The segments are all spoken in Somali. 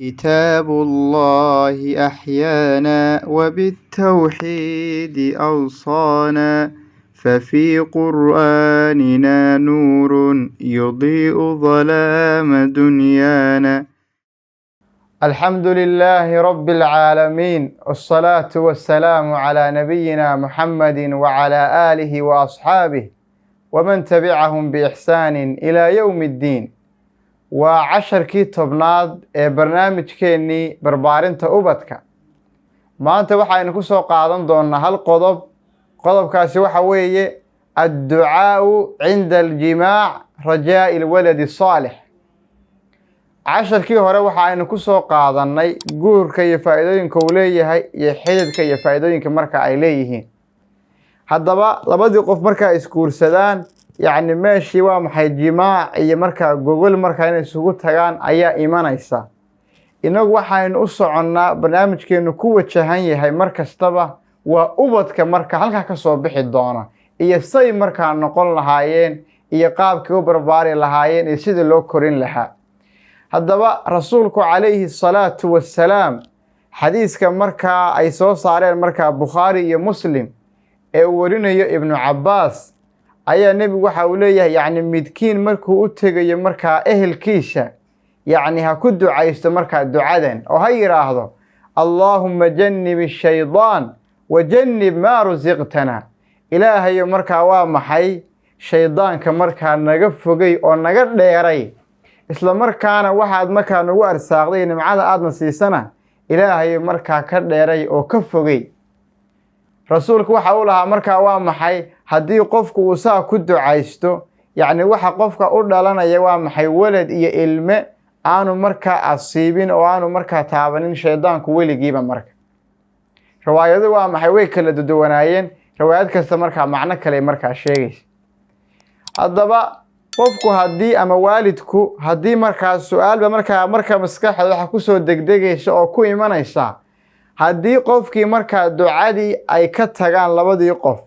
كتاب الله أحيانا وبالتوحيد أوصانا ففي قرآننا نور يضيء ظلام دنيانا. الحمد لله رب العالمين، والصلاة والسلام على نبينا محمد وعلى آله وأصحابه ومن تبعهم بإحسان إلى يوم الدين. وعشركii tobnaad ee barnaamijkeennii barbaarinta ubadka. maanta waxaynu ku soo qaadan doonaa hal qodobkaasi waxa weeye adducaau cinda aljimaac rajaa'i lwaladi saalix. casharkii hore waxaynu ku soo qaadannay guurka iyo faa'iidooyinka uu leeyahay iyo xididka iyo faa'iidooyinka marka ay leeyihiin. haddaba labadii qof markaa isguursadaan, yacni meeshii waa maxay jimaac iyo markaa gogol markaa inay isugu tagaan ayaa imanaysa. inagu waxaynu u soconnaa barnaamijkeenu ku wajahan yahay mar kastaba waa ubadka marka halkaa ka soo bixi doona iyo say markaa noqon lahaayeen iyo qaabkii u barbaari lahaayeen iyo sidii loo korin lahaa. haddaba rasuulku calayhi salaatu wassalaam xadiiska markaa ay soo saareen markaa bukhaari iyo muslim ee uu warinayo ibnu cabbaas ayaa nebigu waxa uu leeyahay, yacni midkiin markuu u tegayo markaa ehelkiisa, yacni ha ku ducaysto markaa ducadan oo ha yidhaahdo allaahumma jannib ashaydaan wa jannib maa rusiqtana. ilaahayo markaa waa maxay shaydaanka markaa naga fogay oo naga dheeray, isla markaana waxaad markaa nagu arsaaqday nimcada aadna siisana ilaahayo markaa ka dheeray oo ka fogay. rasuulku waxa uu lahaa markaa waa maxay haddii qofku uu saa ku ducaysto, yacni waxa qofka u dhalanaya waa maxay walad iyo ilme aanu markaa asiibin oo aanu markaa taabanin shaydaanku weligiiba. marka riwaayadu waa maxay way kala duwanaayeen, riwaayad kasta markaa macno kale markaa sheegaysa. haddaba qofku haddii ama waalidku haddii markaa su-aalba markaa maskaxda waxa kusoo degdegaysa oo ku imanaysa, haddii qofkii markaa ducadii ay ka tagaan labadii qof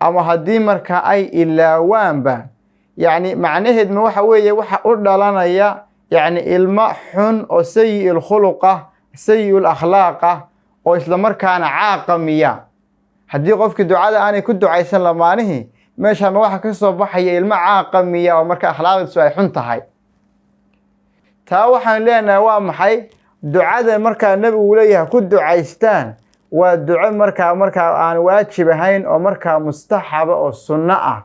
ama haddii markaa ay ilaawaanba, yacni macnaheedma waxa weeye waxa u dhalanaya yacni ilmo xun oo sayi-il khuluq ah, sayi-ul akhlaaq ah, oo isla markaana caaqa miya. haddii qofkii ducada aanay ku ducaysan lamaanihii, meeshama waxa ka soo baxaya ilmo caaqa miya oo marka akhlaaqdiisu ay xun tahay. taa waxaan leenahay waa maxay ducada markaa nebigu leeyahay ku ducaystaan waa duco markaa aan waajib ahayn oo markaa mustaxaba oo sunno ah.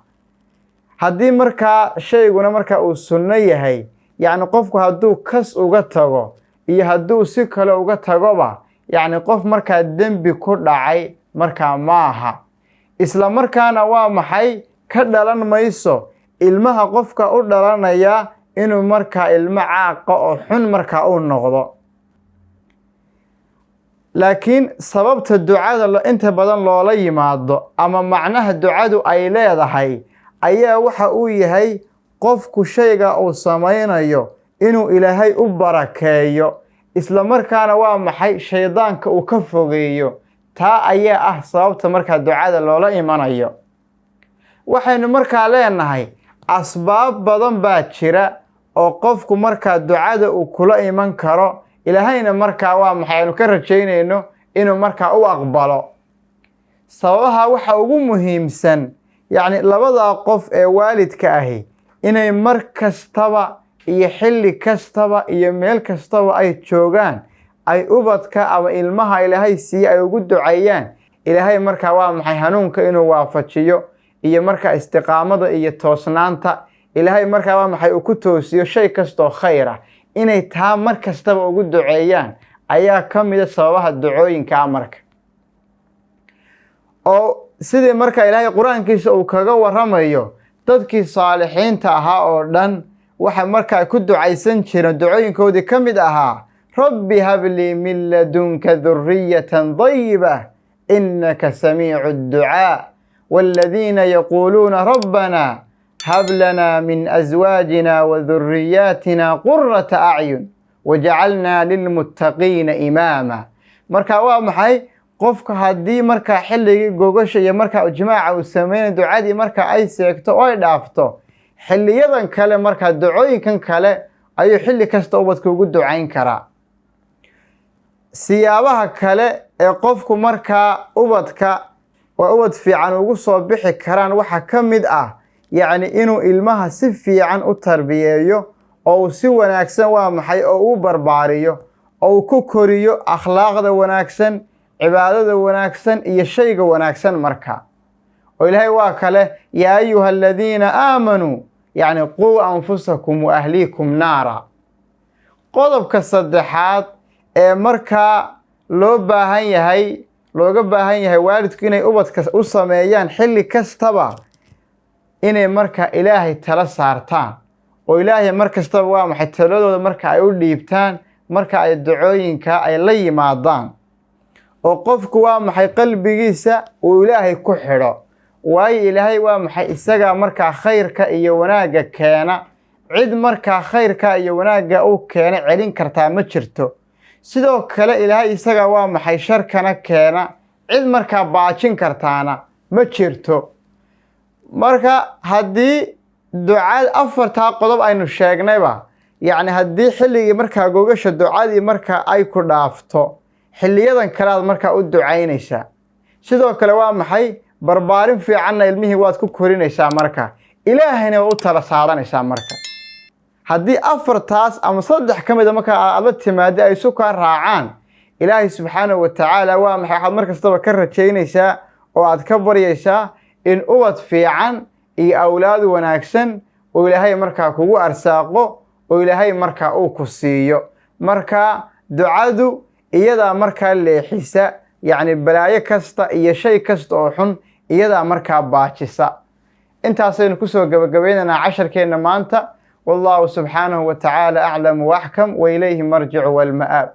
haddii markaa shayguna markaa uu sunno yahay, yacni qofku hadduu kas uga tago iyo hadduu si kale uga tagoba, yacni qof markaa dembi ku dhacay markaa maaha. isla markaana waa maxay ka dhalan mayso ilmaha qofka u dhalanaya inuu markaa ilmo caaqa oo xun markaa uu noqdo. laakiin sababta ducada inta badan loola yimaado ama macnaha ducadu ay leedahay ayaa waxa uu yahay qofku shayga uu samaynayo inuu ilaahay u barakeeyo, isla markaana waa maxay shaydaanka uu ka fogeeyo. taa ayaa ah sababta markaa ducada loola imanayo. waxaynu markaa leenahay asbaab badan baa jira oo qofku markaa ducada uu kula iman karo, ilaahayna markaa waa maxay aynu ka rajaynayno inuu markaa u aqbalo. sababaha waxa ugu muhiimsan, yacni labadaa qof ee waalidka ahi inay mar kastaba iyo xilli kastaba iyo meel kastaba ay joogaan, ay ubadka ama ilmaha ilaahay siiye ay ugu duceeyaan. ilaahay markaa waa maxay hanuunka inuu waafajiyo iyo markaa istiqaamada iyo toosnaanta. ilaahay markaa waa maxay uu ku toosiyo shay kastoo khayr ah, inay taa mar kastaba ugu duceeyaan ayaa ka mida sababaha ducooyinkaa marka. oo sidii markaa ilaahay qur-aankiisa uu kaga warramayo dadkii saalixiinta ahaa oo dhan waxa markaa ku ducaysan jireen ducooyinkoodii ka mid ahaa rabbi hablii min ladunka duriyatan dayiba innaka samiicu adducaa waaladiina yaquuluuna rabbana hab lanaa min aswaajina wa duriyaatina qurata acyun wajacalnaa lilmuttaqiina imaama. marka waa maxay qofka haddii markaa xilligii gogasha iyo markaa jimaaca uu sameynay ducadii markaa ay seegto oo ay dhaafto, xilliyadan kale markaa ducooyinkan kale ayuu xilli kasta ubadka ugu ducayn karaa. siyaabaha kale ee qofku markaa ubadka waa ubad fiican ugu soo bixi karaan waxaa ka mid ah yacni inuu ilmaha si fiican u tarbiyeeyo oo uu si wanaagsan waa maxay oo u barbaariyo oo uu ku koriyo akhlaaqda wanaagsan cibaadada wanaagsan iyo shayga wanaagsan markaa oo ilaahay waa kale yaa ayuha aladiina aamanuu yacni quu anfusakum wa ahliikum naara. qodobka saddexaad ee markaa looga baahan yahay waalidku inay ubadka u sameeyaan xilli kastaba inay markaa ilaahay tala saartaan oo ilaahay mar kastaba waa maxay taladooda marka ay u dhiibtaan marka ay ducooyinka ay la yimaadaan oo qofku waa maxay qalbigiisa uu ilaahay ku xidho waayo ilaahay waa maxay isagaa markaa khayrka iyo wanaagga keena cid markaa khayrka iyo wanaagga uu keena celin kartaa ma jirto sidoo kale ilaahay isagaa waa maxay sharkana keena cid markaa baajin kartaana ma jirto. marka haddii ducad afartaa qodob aynu sheegnayba yacni haddii xilligii markaa gogasha ducadii markaa ay ku dhaafto xilliyadan kalead markaa u ducaynaysaa sidoo kale waa maxay barbaarin fiicanna ilmihii waad ku korinaysaa marka ilaahayna waa u tala saaranaysaa marka haddii afartaas ama saddex ka mida markaa aad la timaada ay isu kaa raacaan ilaahay subxaanahu wa tacaala waa maxay waxaad mar kastaba ka rajaynaysaa oo aad ka baryaysaa in ubad fiican iyo awlaad wanaagsan oo ilaahay markaa kugu arsaaqo oo ilaahay markaa uu ku siiyo. marka ducadu iyadaa markaa leexisa yacni balaayo kasta iyo shay kasta oo xun iyadaa markaa baajisa. intaasaynu kusoo gabagabaynaynaa casharkeenna maanta. والله سبحانه وتعالى أعلم وأحكم وإليه مرجع والمآب.